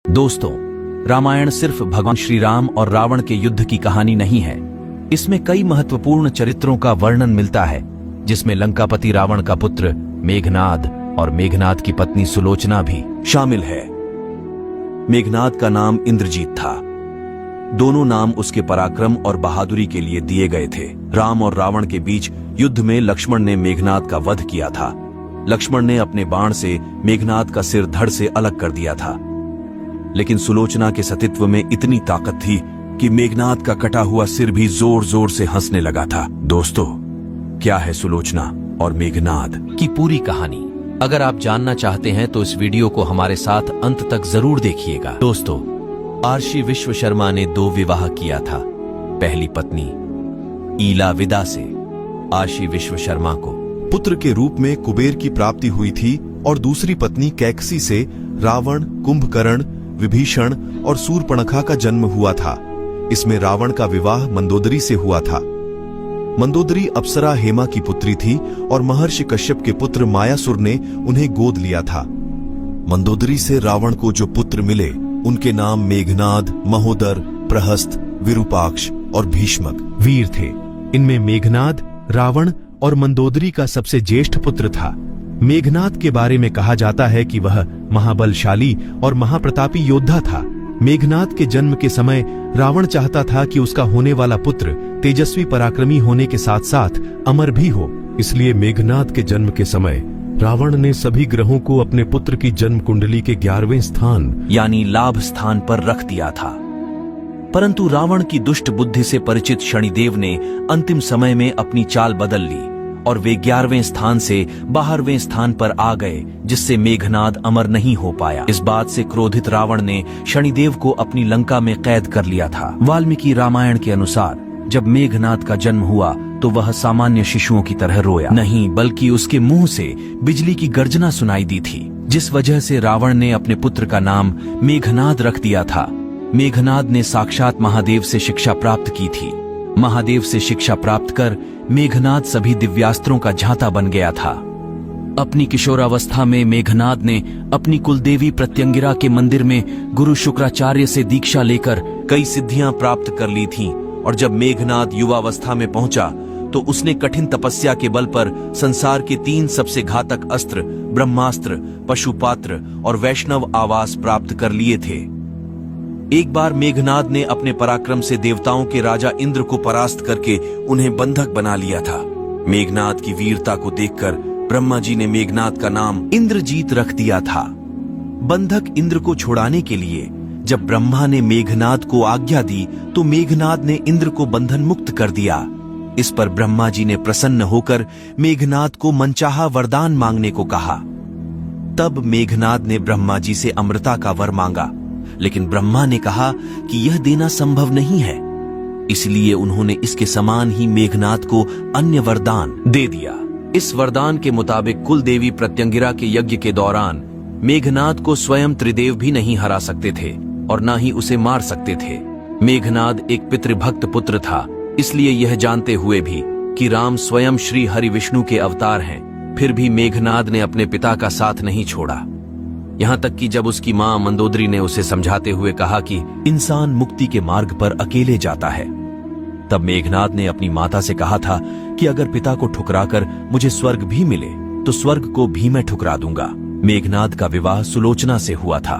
दोस्तों, रामायण सिर्फ भगवान श्री राम और रावण के युद्ध की कहानी नहीं है। इसमें कई महत्वपूर्ण चरित्रों का वर्णन मिलता है, जिसमें लंकापति रावण का पुत्र मेघनाद और मेघनाद की पत्नी सुलोचना भी शामिल है। मेघनाद का नाम इंद्रजीत था। दोनों नाम उसके पराक्रम और बहादुरी के लिए दिए गए थे। राम और रावण के बीच युद्ध में लक्ष्मण ने मेघनाद का वध किया था। लक्ष्मण ने अपने बाण से मेघनाद का सिर धड़ से अलग कर दिया था, लेकिन सुलोचना के सतीत्व में इतनी ताकत थी कि मेघनाद का कटा हुआ सिर भी जोर जोर से हंसने लगा था। दोस्तों, क्या है सुलोचना और मेघनाद की पूरी कहानी? अगर आप जानना चाहते हैं तो इस वीडियो को हमारे साथ अंत तक जरूर देखिएगा। दोस्तों, आर्षि विश्वशर्मा ने 2 विवाह किया था। पहली पत्नी ईला विदा से आर्षि विश्वशर्मा को पुत्र के रूप में कुबेर की प्राप्ति हुई थी और दूसरी पत्नी कैकसी से रावण, कुंभकर्ण, विभीषण और शूर्पणखा का जन्म हुआ था। इसमें रावण का विवाह मंदोदरी से हुआ था। मंदोदरी अप्सरा हेमा की पुत्री थी और महर्षि कश्यप के पुत्र मायासुर ने उन्हें गोद लिया था। मंदोदरी से रावण को जो पुत्र मिले उनके नाम मेघनाद, महोदर, प्रहस्त, विरूपाक्ष और भीष्मक वीर थे। इनमें मेघनाद रावण और मंदोदरी का सबसे ज्येष्ठ पुत्र था। मेघनाद के बारे में कहा जाता है कि वह महाबलशाली और महाप्रतापी योद्धा था। मेघनाद के जन्म के समय रावण चाहता था कि उसका होने वाला पुत्र तेजस्वी पराक्रमी होने के साथ साथ अमर भी हो। इसलिए मेघनाद के जन्म के समय रावण ने सभी ग्रहों को अपने पुत्र की जन्म कुंडली के 11वें स्थान यानी लाभ स्थान पर रख दिया था। परंतु रावण की दुष्ट बुद्धि से परिचित शनिदेव ने अंतिम समय में अपनी चाल बदल ली और वे 11वें स्थान से 12वें स्थान पर आ गए, जिससे मेघनाद अमर नहीं हो पाया। इस बात से क्रोधित रावण ने शनिदेव को अपनी लंका में कैद कर लिया था। वाल्मीकि रामायण के अनुसार जब मेघनाद का जन्म हुआ तो वह सामान्य शिशुओं की तरह रोया नहीं, बल्कि उसके मुंह से बिजली की गर्जना सुनाई दी थी, जिस वजह से रावण ने अपने पुत्र का नाम मेघनाद रख दिया था। मेघनाद ने साक्षात महादेव से शिक्षा प्राप्त की थी। महादेव से शिक्षा प्राप्त कर मेघनाद सभी दिव्यास्त्रों का झांता बन गया था। अपनी किशोरावस्था में मेघनाद ने अपनी कुलदेवी प्रत्यंगिरा के मंदिर में गुरु शुक्राचार्य से दीक्षा लेकर कई सिद्धियां प्राप्त कर ली थीं, और जब मेघनाद युवावस्था में पहुंचा तो उसने कठिन तपस्या के बल पर संसार के 3 सबसे घातक अस्त्र ब्रह्मास्त्र, पशुपात्र और वैष्णव आवास प्राप्त कर लिए थे। एक बार मेघनाद ने अपने पराक्रम से देवताओं के राजा इंद्र को परास्त करके उन्हें बंधक बना लिया था। मेघनाद की वीरता को देखकर ब्रह्मा जी ने मेघनाद का नाम इंद्रजीत रख दिया था। बंधक इंद्र को छुड़ाने के लिए जब ब्रह्मा ने मेघनाद को आज्ञा दी तो मेघनाद ने इंद्र को बंधन मुक्त कर दिया। इस पर ब्रह्मा जी ने प्रसन्न होकर मेघनाद को मनचाहा वरदान मांगने को कहा। तब मेघनाद ने ब्रह्मा जी से अमृता का वर मांगा, लेकिन ब्रह्मा ने कहा कि यह देना संभव नहीं है। इसलिए उन्होंने इसके समान ही मेघनाद को अन्य वरदान दे दिया। इस वरदान के मुताबिक कुलदेवी प्रत्यंगिरा के यज्ञ के दौरान मेघनाद को स्वयं त्रिदेव भी नहीं हरा सकते थे और न ही उसे मार सकते थे। मेघनाद एक पितृभक्त पुत्र था, इसलिए यह जानते हुए भी कि राम स्वयं श्री हरि विष्णु के अवतार हैं, फिर भी मेघनाद ने अपने पिता का साथ नहीं छोड़ा। यहाँ तक कि जब उसकी मां मंदोदरी ने उसे समझाते हुए कहा कि इंसान मुक्ति के मार्ग पर अकेले जाता है, तब मेघनाद ने अपनी माता से कहा था कि अगर पिता को ठुकराकर मुझे स्वर्ग भी मिले तो स्वर्ग को भी मैं ठुकरा दूंगा। मेघनाद का विवाह सुलोचना से हुआ था।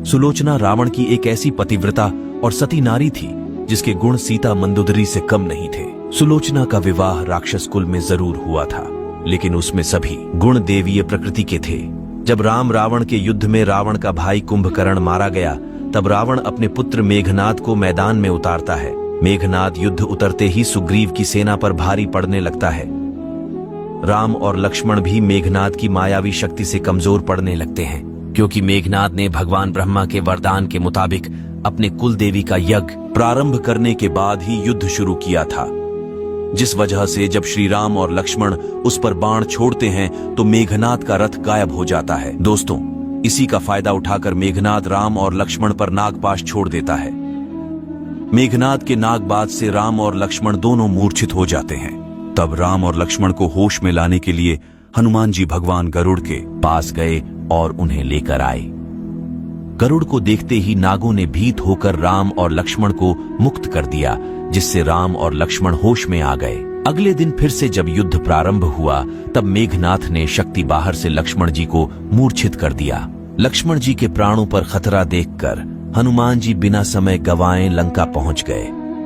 सुलोचना रावण की एक ऐसी पतिव्रता और सती नारी थी जिसके गुण सीता मंदोदरी से कम नहीं थे। सुलोचना का विवाह राक्षस कुल में जरूर हुआ था, लेकिन उसमें सभी गुण देवीय प्रकृति के थे। जब राम रावण के युद्ध में रावण का भाई कुंभकर्ण मारा गया, तब रावण अपने पुत्र मेघनाद को मैदान में उतारता है। मेघनाद युद्ध उतरते ही सुग्रीव की सेना पर भारी पड़ने लगता है। राम और लक्ष्मण भी मेघनाद की मायावी शक्ति से कमजोर पड़ने लगते हैं, क्योंकि मेघनाद ने भगवान ब्रह्मा के वरदान के मुताबिक अपने कुल देवी का यज्ञ प्रारंभ करने के बाद ही युद्ध शुरू किया था, जिस वजह से जब श्री राम और लक्ष्मण उस पर बाण छोड़ते हैं तो मेघनाद का रथ गायब हो जाता है। दोस्तों, इसी का फायदा उठाकर मेघनाद राम और लक्ष्मण पर नागपाश छोड़ देता है। मेघनाद के नागबाज से राम और लक्ष्मण दोनों मूर्छित हो जाते हैं। तब राम और लक्ष्मण को होश में लाने के लिए हनुमान जी भगवान गरुड़ के पास गए और उन्हें लेकर आए। गरुड़ को देखते ही नागों ने भीत होकर राम और लक्ष्मण को मुक्त कर दिया, जिससे राम और लक्ष्मण होश में आ गए। अगले दिन फिर से जब युद्ध प्रारंभ हुआ, तब मेघनाथ ने शक्ति बाहर से लक्ष्मण जी को मूर्छित कर दिया। लक्ष्मण जी के प्राणों पर खतरा देखकर हनुमान जी बिना समय गवाए लंका पहुंच गए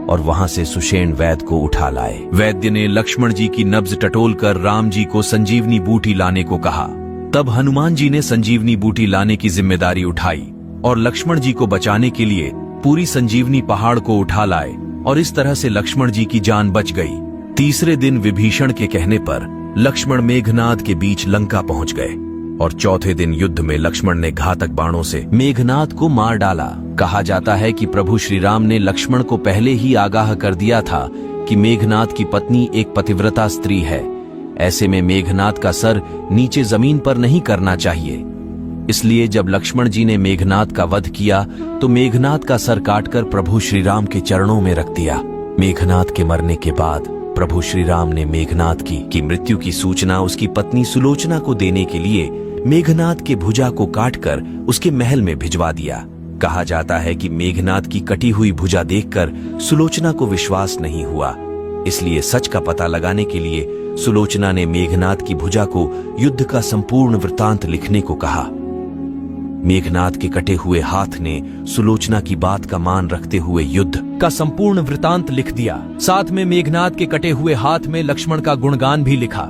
और वहां से सुषेण वैद्य को उठा लाए। वैद्य ने लक्ष्मण जी की नब्ज टटोलकर राम जी को संजीवनी बूटी लाने को कहा। तब हनुमान जी ने संजीवनी बूटी लाने की जिम्मेदारी उठाई और लक्ष्मण जी को बचाने के लिए पूरी संजीवनी पहाड़ को उठा लाए और इस तरह से लक्ष्मण जी की जान बच गई। तीसरे दिन विभीषण के कहने पर लक्ष्मण मेघनाद के बीच लंका पहुंच गए और चौथे दिन युद्ध में लक्ष्मण ने घातक बाणों से मेघनाद को मार डाला। कहा जाता है कि प्रभु श्री राम ने लक्ष्मण को पहले ही आगाह कर दिया था कि मेघनाद की पत्नी एक पतिव्रता स्त्री है। ऐसे में मेघनाद का सर नीचे जमीन पर नहीं करना चाहिए। इसलिए जब लक्ष्मण जी ने मेघनाद का वध किया तो मेघनाद का सर काटकर प्रभु श्री राम के चरणों में रख दिया। मेघनाद के मरने के बाद प्रभु श्री राम ने मेघनाद की मृत्यु की सूचना उसकी पत्नी सुलोचना को देने के लिए मेघनाद के भुजा को काटकर उसके महल में भिजवा दिया। कहा जाता है कि मेघनाद की कटी हुई भुजा देखकर सुलोचना को विश्वास नहीं हुआ, इसलिए सच का पता लगाने के लिए सुलोचना ने मेघनाद की भुजा को युद्ध का संपूर्ण वृत्तांत लिखने को कहा। मेघनाद के कटे हुए हाथ ने सुलोचना की बात का मान रखते हुए युद्ध का संपूर्ण वृत्तांत लिख दिया। साथ में मेघनाद के कटे हुए हाथ में लक्ष्मण का गुणगान भी लिखा।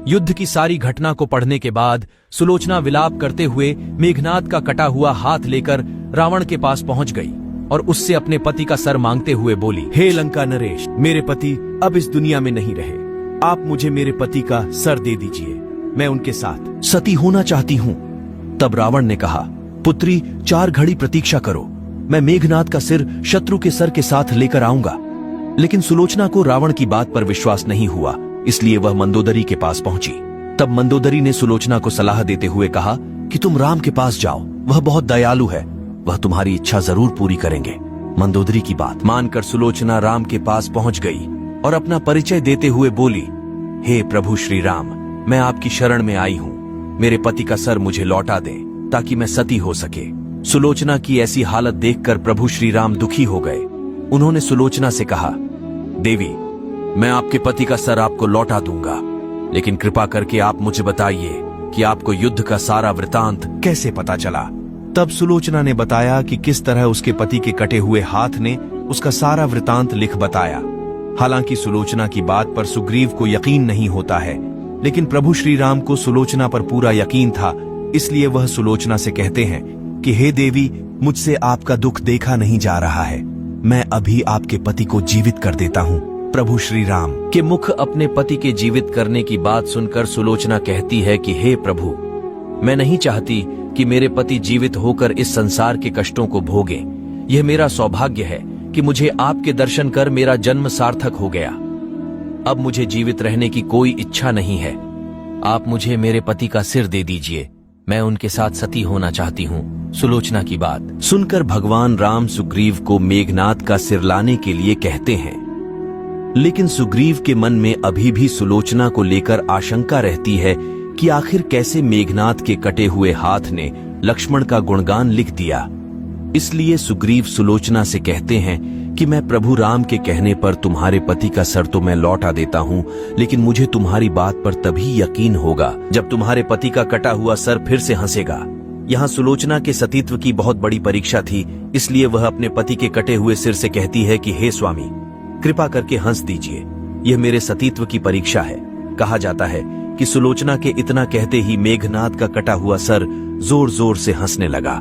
युद्ध की सारी घटना को पढ़ने के बाद सुलोचना विलाप करते हुए मेघनाद का कटा हुआ हाथ लेकर रावण के पास पहुंच गई और उससे अपने पति का सर मांगते हुए बोली, हे लंका नरेश, मेरे पति अब इस दुनिया में नहीं रहे, आप मुझे मेरे पति का सर दे दीजिए, मैं उनके साथ सती होना चाहती हूँ। तब रावण ने कहा, पुत्री 4 घड़ी प्रतीक्षा करो, मैं मेघनाद का सिर शत्रु के सर के साथ लेकर आऊंगा। लेकिन सुलोचना को रावण की बात पर विश्वास नहीं हुआ, इसलिए वह मंदोदरी के पास पहुंची। तब मंदोदरी ने सुलोचना को सलाह देते हुए कहा कि तुम राम के पास जाओ, वह बहुत दयालु है, वह तुम्हारी इच्छा जरूर पूरी करेंगे। मंदोदरी की बात मानकर सुलोचना राम के पास पहुंच गई और अपना परिचय देते हुए बोली, हे प्रभु श्री राम, मैं आपकी शरण में आई हूँ, मेरे पति का सर मुझे लौटा दें ताकि मैं सती हो सके। सुलोचना की ऐसी हालत देखकर प्रभु श्री राम दुखी हो गए। उन्होंने सुलोचना से कहा, देवी, मैं आपके पति का सर आपको लौटा दूंगा, लेकिन कृपा करके आप मुझे बताइए कि आपको युद्ध का सारा वृतांत कैसे पता चला। तब सुलोचना ने बताया कि किस तरह उसके पति के कटे हुए हाथ ने उसका सारा वृतांत लिख बताया। हालांकि सुलोचना की बात पर सुग्रीव को यकीन नहीं होता है, लेकिन प्रभु श्री राम को सुलोचना पर पूरा यकीन था, इसलिए वह सुलोचना से कहते हैं कि हे देवी, मुझसे आपका दुख देखा नहीं जा रहा है, मैं अभी आपके पति को जीवित कर देता हूँ। प्रभु श्री राम के मुख अपने पति के जीवित करने की बात सुनकर सुलोचना कहती है कि हे प्रभु, मैं नहीं चाहती कि मेरे पति जीवित होकर इस संसार के कष्टों को भोगें। यह मेरा सौभाग्य है कि मुझे आपके दर्शन कर मेरा जन्म सार्थक हो गया। अब मुझे जीवित रहने की कोई इच्छा नहीं है। आप मुझे मेरे पति का सिर दे दीजिए, मैं उनके साथ सती होना चाहती हूँ। सुलोचना की बात सुनकर भगवान राम सुग्रीव को मेघनाद का सिर लाने के लिए कहते हैं, लेकिन सुग्रीव के मन में अभी भी सुलोचना को लेकर आशंका रहती है कि आखिर कैसे मेघनाद के कटे हुए हाथ ने लक्ष्मण का गुणगान लिख दिया। इसलिए सुग्रीव सुलोचना से कहते हैं कि मैं प्रभु राम के कहने पर तुम्हारे पति का सर तो मैं लौटा देता हूँ, लेकिन मुझे तुम्हारी बात पर तभी यकीन होगा जब तुम्हारे पति का कटा हुआ सर फिर से हंसेगा। यहाँ सुलोचना के सतीत्व की बहुत बड़ी परीक्षा थी, इसलिए वह अपने पति के कटे हुए सिर से कहती है कि हे स्वामी, कृपा करके हंस दीजिए, यह मेरे सतीत्व की परीक्षा है। कहा जाता है कि सुलोचना के इतना कहते ही मेघनाद का कटा हुआ सर जोर जोर से हंसने लगा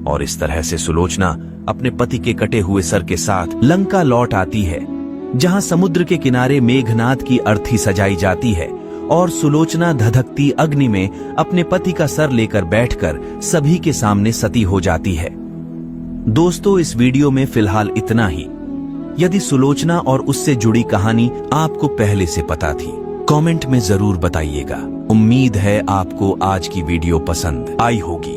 और इस तरह से सुलोचना अपने पति के कटे हुए सर के साथ लंका लौट आती है, जहां समुद्र के किनारे मेघनाद की अर्थी सजाई जाती है और सुलोचना धधकती अग्नि में अपने पति का सर लेकर बैठकर सभी के सामने सती हो जाती है। दोस्तों, इस वीडियो में फिलहाल इतना ही। यदि सुलोचना और उससे जुड़ी कहानी आपको पहले से पता थी, कमेंट में जरूर बताइएगा। उम्मीद है आपको आज की वीडियो पसंद आई होगी।